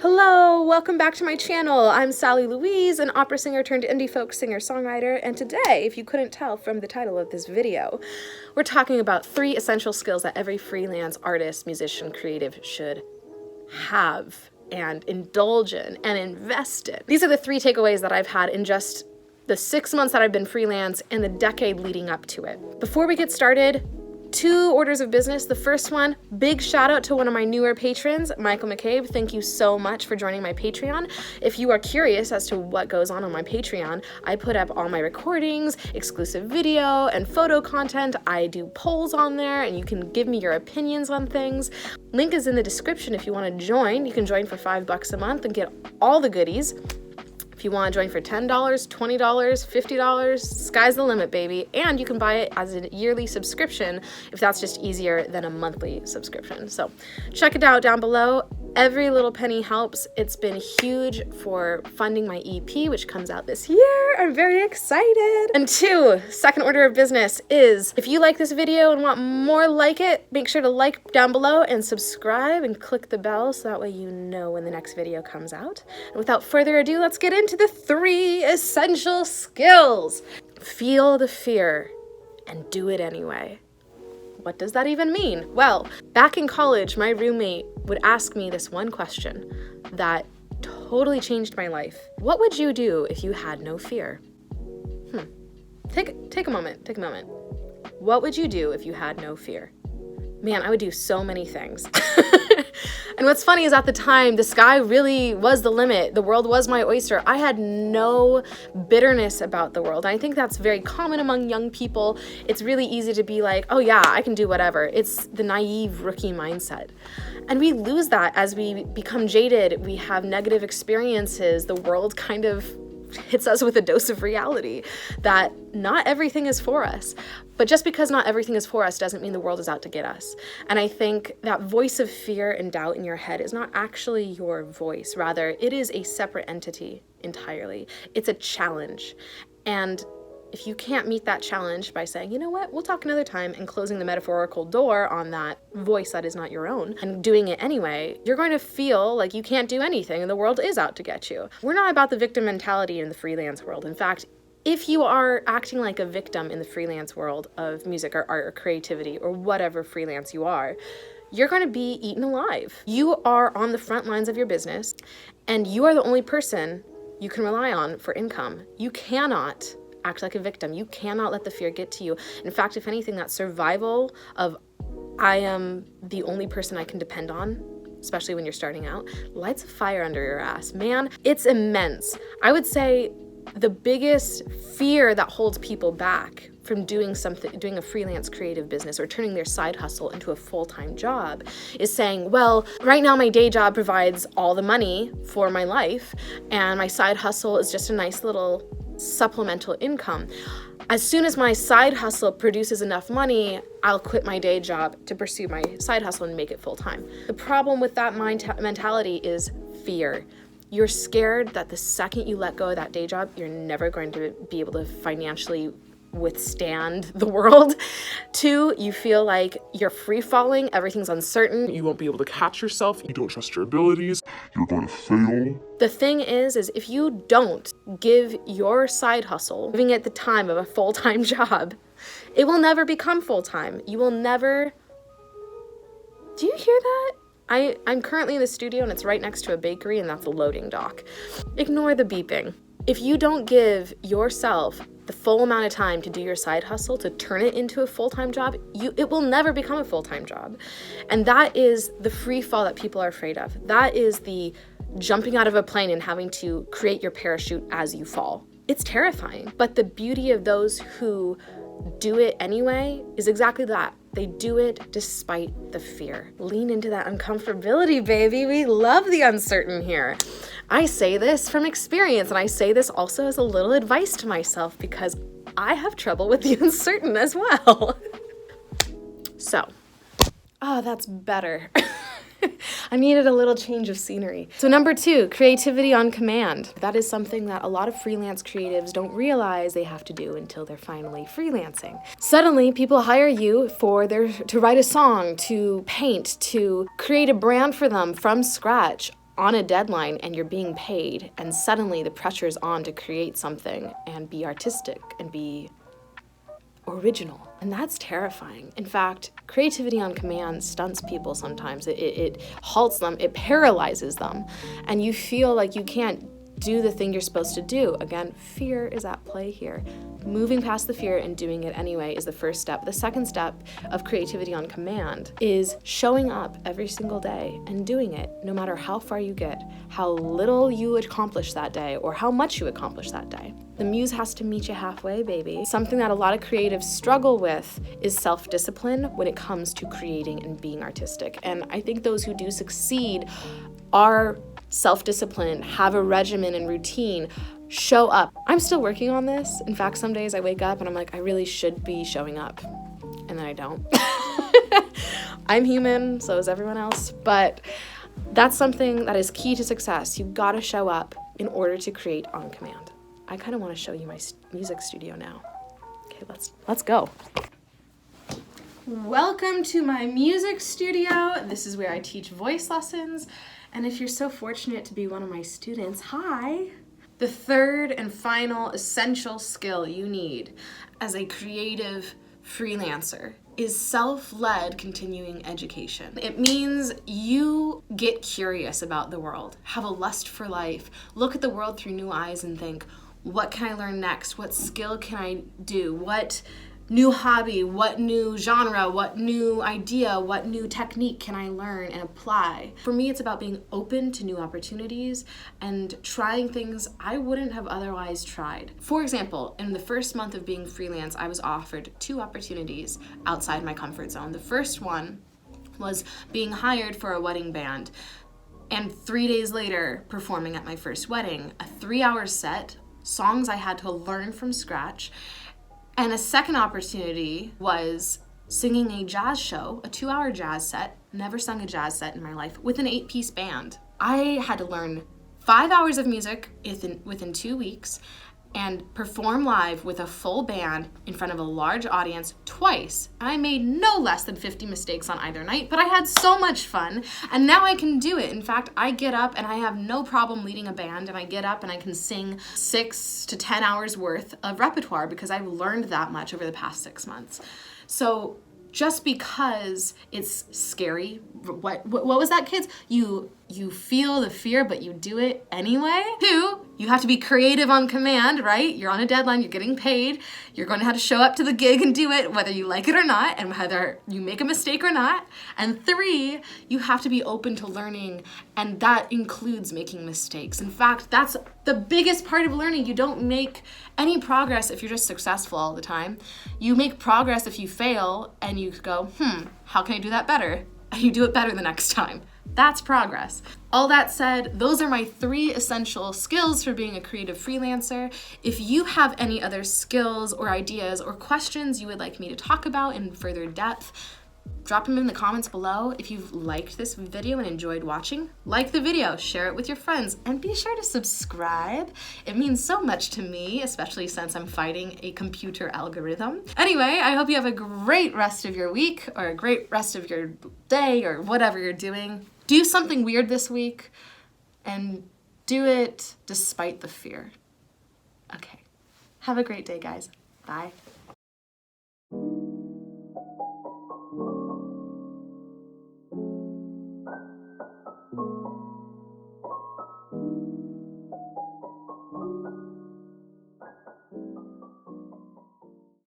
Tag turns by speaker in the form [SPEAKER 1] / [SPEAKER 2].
[SPEAKER 1] Hello, welcome back to my channel. I'm Sally Louise, an opera singer turned indie folk singer-songwriter, and today, if you couldn't tell from the title of this video, we're talking about 3 essential skills that every freelance artist, musician, creative should have and indulge in and invest in. These are the 3 takeaways that I've had in just the 6 months that I've been freelance and the decade leading up to it. Before we get started, 2 orders of business. The first one, big shout out to one of my newer patrons, Michael McCabe. Thank you so much for joining my Patreon. If you are curious as to what goes on my Patreon, I put up all my recordings, exclusive video and photo content. I do polls on there and you can give me your opinions on things. Link is in the description if you want to join. You can join for $5 a month and get all the goodies. If you want to join for $10, $20, $50, sky's the limit, baby. And you can buy it as a yearly subscription if that's just easier than a monthly subscription. So check it out down below. Every little penny helps. It's been huge for funding my EP, which comes out this year. I'm very excited. And 2, second order of business is, if you like this video and want more like it, make sure to like down below and subscribe and click the bell so that way you know when the next video comes out. And without further ado, let's get into the 3 essential skills. Feel the fear and do it anyway. What does that even mean? Well, back in college, my roommate would ask me this one question that totally changed my life. What would you do if you had no fear? Take a moment. What would you do if you had no fear? Man, I would do so many things. And what's funny is at the time, the sky really was the limit. The world was my oyster. I had no bitterness about the world. And I think that's very common among young people. It's really easy to be like, oh yeah, I can do whatever. It's the naive rookie mindset. And we lose that as we become jaded. We have negative experiences. The world kind of hits us with a dose of reality that not everything is for us. But just because not everything is for us doesn't mean the world is out to get us. And I think that voice of fear and doubt in your head is not actually your voice. Rather, it is a separate entity entirely. It's a challenge. And if you can't meet that challenge by saying, you know what, we'll talk another time, and closing the metaphorical door on that voice that is not your own and doing it anyway, you're going to feel like you can't do anything and the world is out to get you. We're not about the victim mentality in the freelance world. In fact, if you are acting like a victim in the freelance world of music or art or creativity or whatever freelance you are, you're going to be eaten alive. You are on the front lines of your business and you are the only person you can rely on for income. You cannot act like a victim. You cannot let the fear get to you. In fact, if anything, that survival of I am the only person I can depend on, especially when you're starting out, lights a fire under your ass. Man, it's immense. I would say the biggest fear that holds people back from doing a freelance creative business or turning their side hustle into a full-time job is saying, well, right now my day job provides all the money for my life and my side hustle is just a nice little supplemental income. As soon as my side hustle produces enough money, I'll quit my day job to pursue my side hustle and make it full-time. The problem with that mentality is fear. You're scared that the second you let go of that day job, you're never going to be able to financially withstand the world. 2, you feel like you're free-falling, everything's uncertain.
[SPEAKER 2] You won't be able to catch yourself. You don't trust your abilities. You're going to fail.
[SPEAKER 1] The thing is if you don't give your side hustle, giving it the time of a full-time job, it will never become full-time. You will never... Do you hear that? I'm currently in the studio and it's right next to a bakery and that's a loading dock. Ignore the beeping. If you don't give yourself the full amount of time to do your side hustle, to turn it into a full-time job, it will never become a full-time job. And that is the free fall that people are afraid of. That is the jumping out of a plane and having to create your parachute as you fall. It's terrifying. But the beauty of those who do it anyway is exactly that. They do it despite the fear. Lean into that uncomfortability, baby. We love the uncertain here. I say this from experience, and I say this also as a little advice to myself because I have trouble with the uncertain as well. So, that's better. I needed a little change of scenery. So number 2, creativity on command. That is something that a lot of freelance creatives don't realize they have to do until they're finally freelancing. Suddenly, people hire you to write a song, to paint, to create a brand for them from scratch, on a deadline and you're being paid, and suddenly the pressure is on to create something and be artistic and be original. And that's terrifying. In fact, creativity on command stunts people sometimes. It halts them, it paralyzes them, and you feel like you can't do the thing you're supposed to do. Again, fear is at play here. Moving past the fear and doing it anyway is the first step. The second step of creativity on command is showing up every single day and doing it, no matter how far you get, how little you accomplish that day, or how much you accomplish that day. The muse has to meet you halfway, baby. Something that a lot of creatives struggle with is self-discipline when it comes to creating and being artistic. And I think those who do succeed are self-disciplined, have a regimen and routine, show up. I'm still working on this. In fact, some days I wake up and I'm like, I really should be showing up. And then I don't. I'm human, so is everyone else. But that's something that is key to success. You've got to show up in order to create on command. I kind of want to show you my music studio now. Okay, let's go. Welcome to my music studio. This is where I teach voice lessons. And if you're so fortunate to be one of my students, hi! The third and final essential skill you need as a creative freelancer is self-led continuing education. It means you get curious about the world, have a lust for life, look at the world through new eyes and think, what can I learn next? What skill can I do? What new hobby, what new genre, what new idea, what new technique can I learn and apply? For me, it's about being open to new opportunities and trying things I wouldn't have otherwise tried. For example, in the first month of being freelance, I was offered 2 opportunities outside my comfort zone. The first one was being hired for a wedding band, and 3 days later, performing at my first wedding, a 3-hour set, songs I had to learn from scratch. And a second opportunity was singing a jazz show, a 2-hour jazz set, never sung a jazz set in my life, with an 8-piece band. I had to learn 5 hours of music within 2 weeks and perform live with a full band in front of a large audience twice. I made no less than 50 mistakes on either night, but I had so much fun, and now I can do it. In fact, I get up and I have no problem leading a band, and I get up and I can sing 6 to 10 hours worth of repertoire because I've learned that much over the past 6 months. So just because it's scary, what was that, kids? You feel the fear, but you do it anyway. 2, you have to be creative on command, right? You're on a deadline, you're getting paid, you're going to have to show up to the gig and do it, whether you like it or not, and whether you make a mistake or not. And 3, you have to be open to learning, and that includes making mistakes. In fact, that's the biggest part of learning. You don't make any progress if you're just successful all the time. You make progress if you fail, and you go, how can I do that better? And you do it better the next time. That's progress. All that said, those are my 3 essential skills for being a creative freelancer. If you have any other skills or ideas or questions you would like me to talk about in further depth, drop them in the comments below. If you've liked this video and enjoyed watching, like the video, share it with your friends, and be sure to subscribe. It means so much to me, especially since I'm fighting a computer algorithm. Anyway, I hope you have a great rest of your week, or a great rest of your day, or whatever you're doing. Do something weird this week, and do it despite the fear. Okay. Have a great day, guys. Bye.